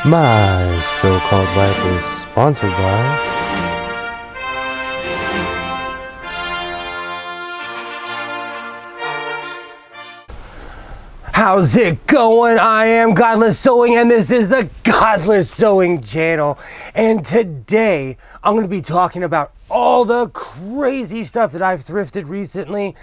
My so-called life is sponsored by How's it going? I am Godless Sewing and this is the Godless Sewing channel. And today I'm going to be talking about all the crazy stuff that I've thrifted recently.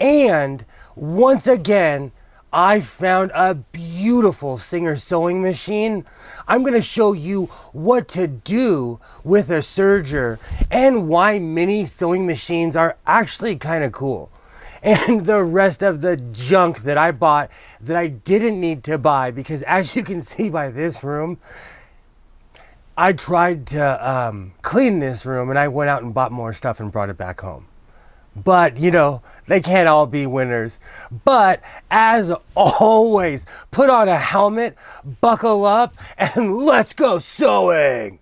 And once again, I found a beautiful Singer sewing machine. I'm going to show you what to do with a Serger and why mini sewing machines are actually kind of cool. And the rest of the junk that I bought that I didn't need to buy, because as you can see by this room, I tried to clean this room and I went out and bought more stuff and brought it back home. But, you know, they can't all be winners. But, as always, put on a helmet, buckle up, and let's go sewing!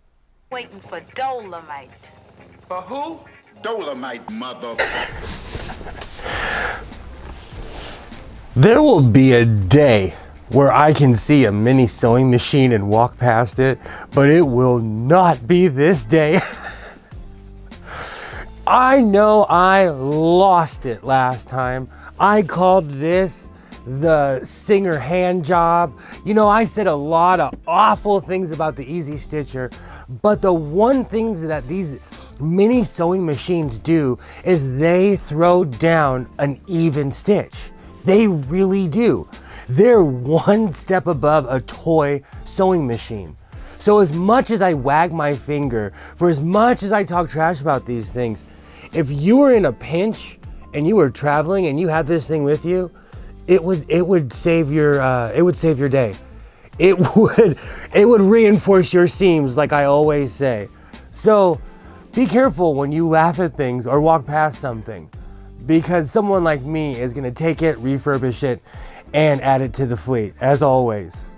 Waiting for Dolomite. For who? Dolomite, mother. There will be a day where I can see a mini sewing machine and walk past it, but it will not be this day. I know I lost it last time. I called this the Singer hand job. You know, I said a lot of awful things about the Easy Stitcher, but the one thing that these mini sewing machines do is they throw down an even stitch. They really do. They're one step above a toy sewing machine. So as much as I wag my finger, for as much as I talk trash about these things, if you were in a pinch and you were traveling and you had this thing with you, it would save your day. It would reinforce your seams, like I always say. So be careful when you laugh at things or walk past something, because someone like me is gonna take it, refurbish it, and add it to the fleet, as always.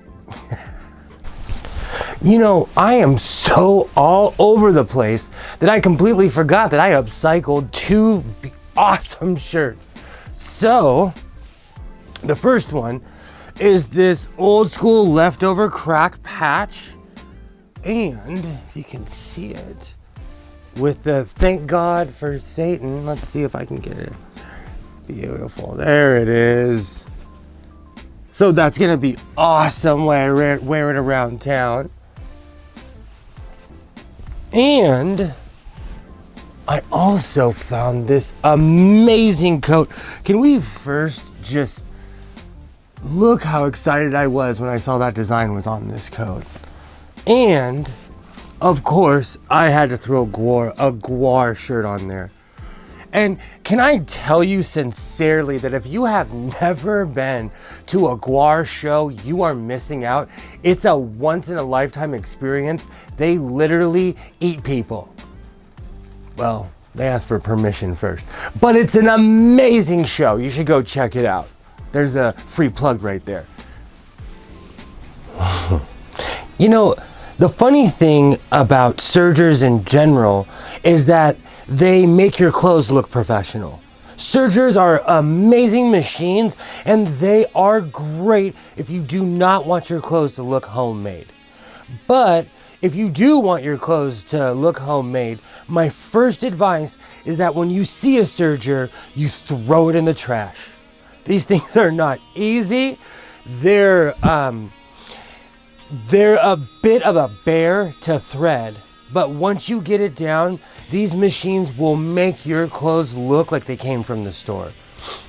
You know, I am so all over the place that I completely forgot that I upcycled two awesome shirts. So, the first one is this old school leftover crack patch. And, if you can see it, with the thank God for Satan. Let's see if I can get it. Beautiful, there it is. So that's gonna be awesome when I wear it around town. And I also found this amazing coat. Can we first just look how excited I was when I saw that design was on this coat? And of course, I had to throw a Guar shirt on there. And can I tell you sincerely that if you have never been to a Guar show, you are missing out. It's a once in a lifetime experience. They literally eat people. Well, they ask for permission first. But it's an amazing show. You should go check it out. There's a free plug right there. You know, the funny thing about Sergers in general is that they make your clothes look professional. Sergers are amazing machines and they are great if you do not want your clothes to look homemade. But if you do want your clothes to look homemade, my first advice is that when you see a Serger, you throw it in the trash. These things are not easy. They're a bit of a bear to thread, but once you get it down, these machines will make your clothes look like they came from the store.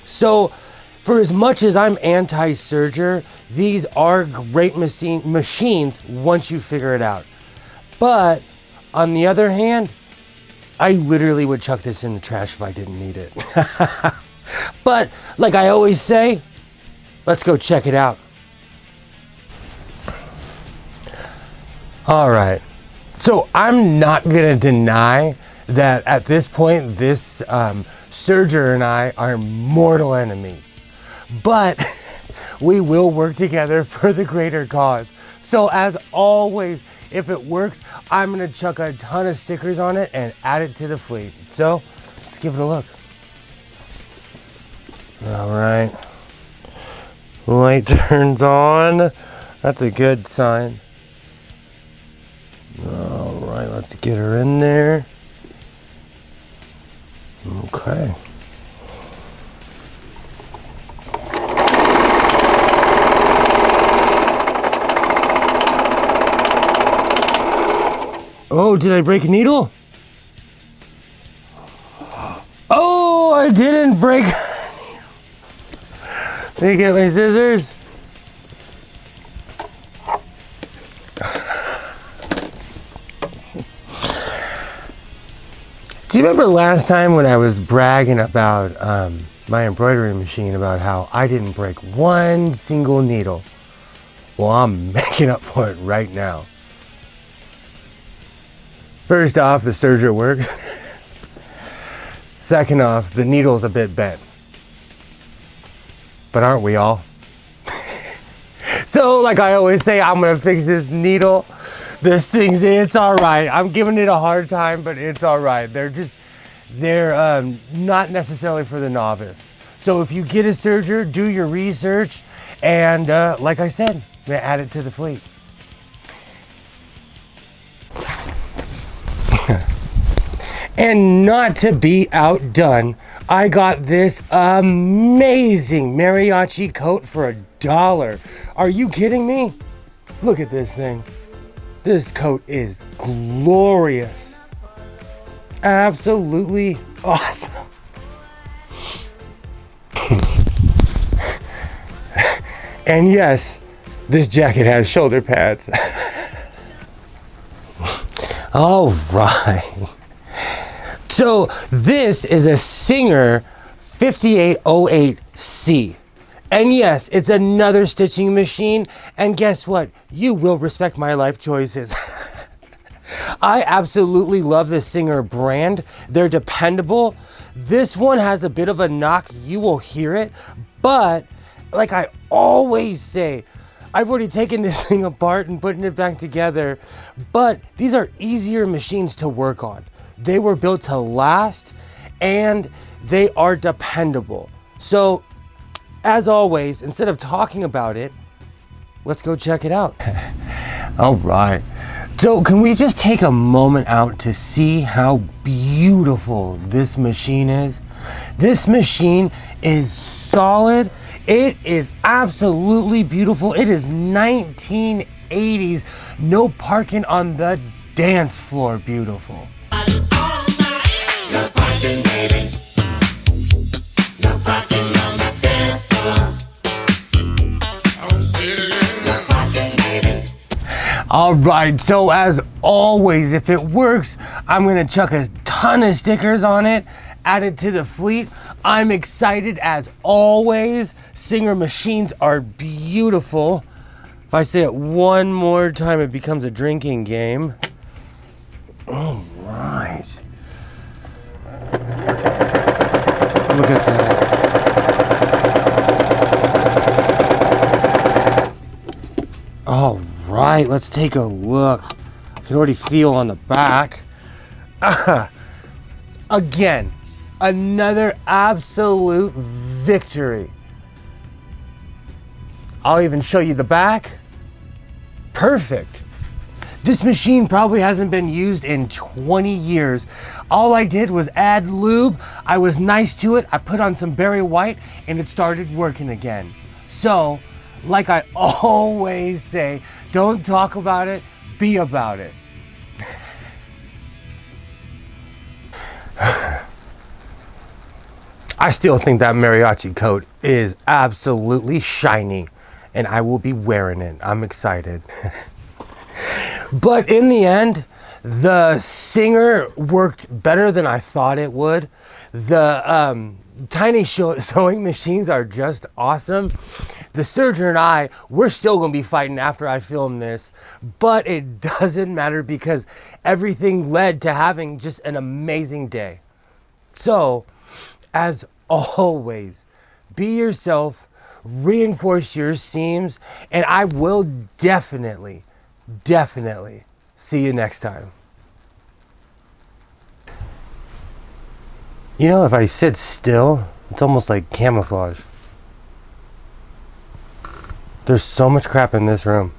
So, for as much as I'm anti-Serger, these are great machines once you figure it out. But, on the other hand, I literally would chuck this in the trash if I didn't need it. But, like I always say, let's go check it out. All right, so I'm not gonna deny that at this point, this Serger and I are mortal enemies, but we will work together for the greater cause. So as always, if it works, I'm gonna chuck a ton of stickers on it and add it to the fleet. So let's give it a look. All right, light turns on. That's a good sign. All right, let's get her in there. Okay. Oh, did I break a needle? Oh, I didn't break a needle. Let me get my scissors. Do you remember last time when I was bragging about my embroidery machine, about how I didn't break one single needle? Well, I'm making up for it right now. First off, the serger works. Second off, the needle's a bit bent. But aren't we all? So, like I always say, I'm gonna fix this needle. This thing's, it's all right. I'm giving it a hard time, but it's all right. They're not necessarily for the novice. So if you get a serger, do your research, and like I said, I'm gonna add it to the fleet. And not to be outdone, I got this amazing Mariachi coat for $1. Are you kidding me? Look at this thing. This coat is glorious. Absolutely awesome. And yes, this jacket has shoulder pads. All right. So this is a Singer 5808C. And yes, it's another stitching machine. And guess what? You will respect my life choices. I absolutely love the Singer brand. They're dependable. This one has a bit of a knock. You will hear it. But like I always say, I've already taken this thing apart and putting it back together. But these are easier machines to work on. They were built to last and they are dependable. So as always, instead of talking about it, let's go check it out. All right. So can we just take a moment out to see how beautiful this machine is? This machine is solid. It is absolutely beautiful. It is 1980s. No parking on the dance floor beautiful. All right, so as always, if it works, I'm gonna chuck a ton of stickers on it, add it to the fleet. I'm excited as always. Singer machines are beautiful. If I say it one more time, it becomes a drinking game. All right. Look at that. All right, let's take a look. I can already feel on the back. Again, another absolute victory. I'll even show you the back. Perfect. This machine probably hasn't been used in 20 years. All I did was add lube. I was nice to it. I put on some Berry White and it started working again. So, like I always say, don't talk about it, be about it. I still think that Mariachi coat is absolutely shiny and I will be wearing it. I'm excited. But in the end, the Singer worked better than I thought it would. The tiny sewing machines are just awesome. The Serger and I, we're still gonna be fighting after I film this, but it doesn't matter because everything led to having just an amazing day. So, as always, be yourself, reinforce your seams, and I will definitely see you next time. You know, if I sit still, it's almost like camouflage. There's so much crap in this room.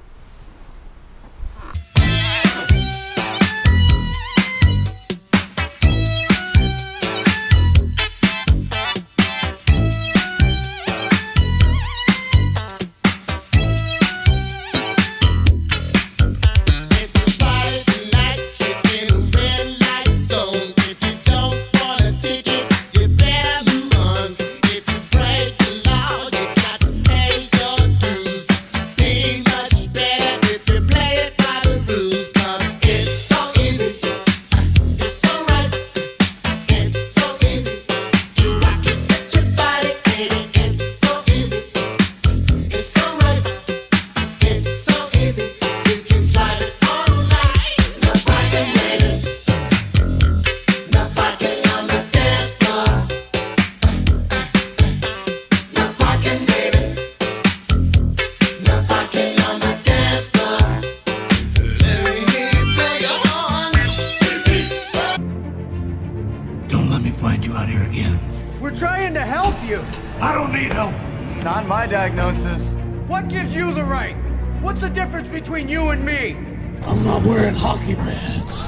let me find you out here again. We're trying to help you. I don't need help. Not my diagnosis. What gives you the right? What's the difference between you and me? I'm not wearing hockey pads.